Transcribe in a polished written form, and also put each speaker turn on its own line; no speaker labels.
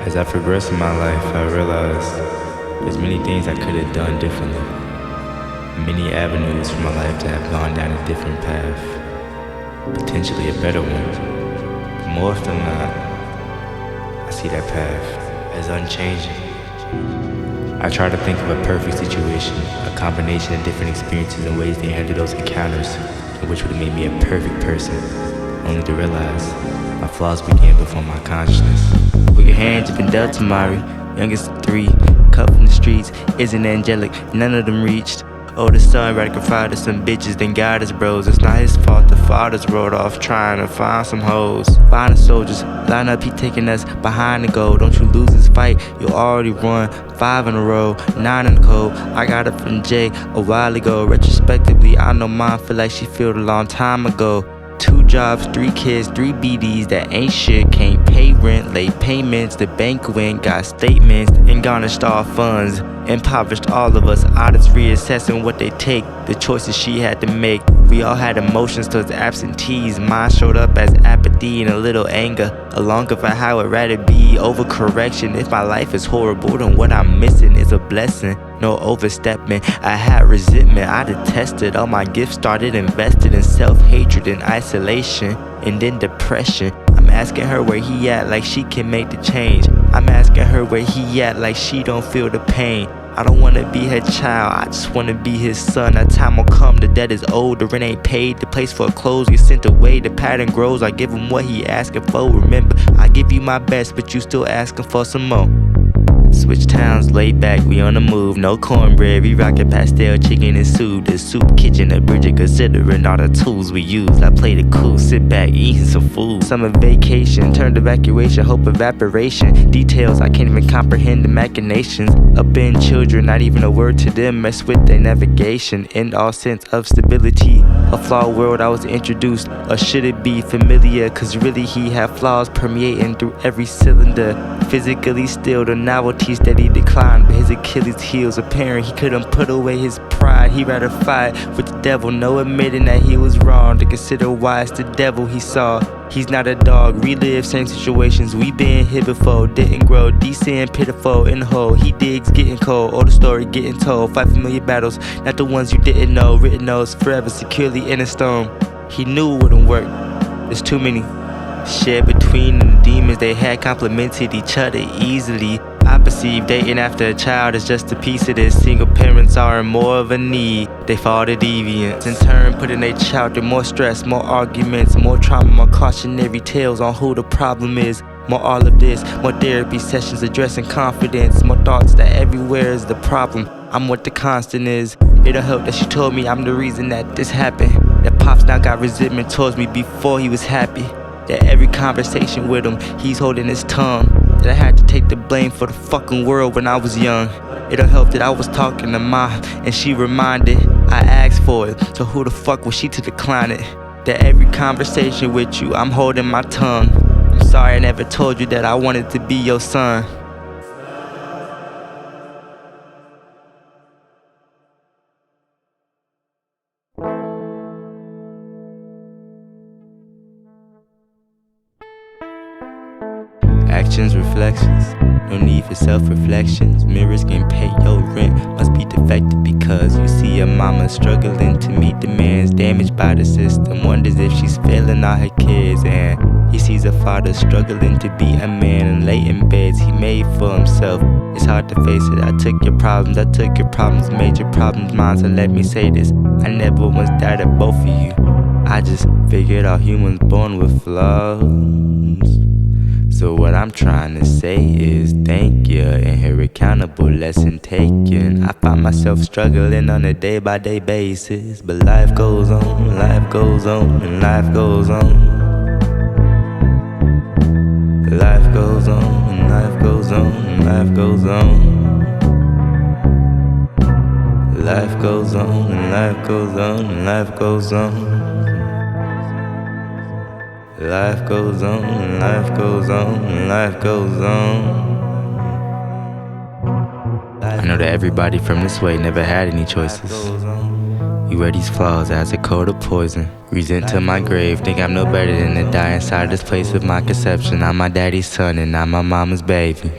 As I progress in my life, I realize there's many things I could have done differently. Many avenues for my life to have gone down a different path, potentially a better one. But more often than not, I see that path as unchanging. I try to think of a perfect situation, a combination of different experiences and ways to handle those encounters, which would have made me a perfect person, only to realize my flaws began before my consciousness. With your hands have been dealt to Mari, youngest of three, cut from the streets, isn't angelic, none of them reached. Oldest son rather confide to some bitches than guide his bros. It's not his fault the fathers rode off trying to find some hoes. Find the soldiers, line up, he taking us behind the goal. Don't you lose this fight, you'll already won 5 in a row, 9 in the cold. I got it from Jay a while ago. Retrospectively, I know mine feel like she felt a long time ago. 2 jobs, 3 kids, 3 BDs that ain't shit. Can't pay rent, late payments. The bank went, got statements, and garnished all funds. Impoverished all of us, artists reassessing what they take. The choices she had to make. We all had emotions towards absentees. Mine showed up as apathy and a little anger. A longing for how I'd rather be. Overcorrection. If my life is horrible, then what I'm missing is a blessing. No overstepping. I had resentment. I detested. All my gifts started invested in self-hatred and isolation. And then depression. I'm asking her where he at like she can make the change. I'm asking her where he at like she don't feel the pain. I don't wanna be her child, I just wanna be his son. That time will come, the debt is old, the rent ain't paid. The place for clothes gets sent away, the pattern grows. I give him what he asking for. Remember, I give you my best, but you still asking for some more. Switch towns, laid back, we on the move. No cornbread, we rockin' pastel chicken and soup. The soup kitchen, a Bridget, considering all the tools we use. I play the cool, sit back, eating some food. Summer vacation, turned evacuation, hope evaporation. Details, I can't even comprehend the machinations. Up in children, not even a word to them. Mess with their navigation, end all sense of stability. A flawed world I was introduced, or should it be familiar? Cause really he had flaws permeating through every cylinder. Physically still, the novelty steady declined, but his Achilles heels apparent. He couldn't put away his pride. He rather fight with the devil, no admitting that he was wrong. To consider why it's the devil he saw. He's not a dog, relive same situations. We been here before, didn't grow, decent, pitiful, in the hole. He digs, getting cold, all the story getting told. Fight familiar battles, not the ones you didn't know. Written notes, forever securely in a stone. He knew it wouldn't work, there's too many. Shared between the demons, they had complemented each other easily. I perceive dating after a child is just a piece of this. Single parents are in more of a need. They fall to deviance, in turn putting their child through more stress, more arguments, more trauma, more cautionary tales on who the problem is. More all of this, more therapy sessions addressing confidence. More thoughts that everywhere is the problem. I'm what the constant is. It'll help that she told me I'm the reason that this happened. That Pops now got resentment towards me before he was happy. That every conversation with him, he's holding his tongue. That I had to take the blame for the fucking world when I was young. It'll help that I was talking to Ma, and she reminded I asked for it, so who the fuck was she to decline it? That every conversation with you, I'm holding my tongue. I'm sorry I never told you that I wanted to be your son. Actions, reflections, no need for self-reflections. Mirrors can pay your rent, must be defective because you see your mama struggling to meet demands. Damaged by the system, wonders if she's failing all her kids. And he sees a father struggling to be a man and lay in beds he made for himself. It's hard to face it, I took your problems, made your problems mine. So let me say this, I never once doubted both of you. I just figured all humans born with flaws. So what I'm trying to say is thank you, and here accountable lesson taken. I find myself struggling on a day-by-day basis, but life goes on, life goes on, and life goes on. Life goes on, and life goes on, and life goes on. Life goes on, and life goes on, and life goes on. Life goes on, and life goes on, and life goes on. I know that everybody from this way never had any choices. You wear these flaws as a coat of poison. Resent to my grave, think I'm no better than to die inside this place of my conception. I'm my daddy's son and I'm my mama's baby.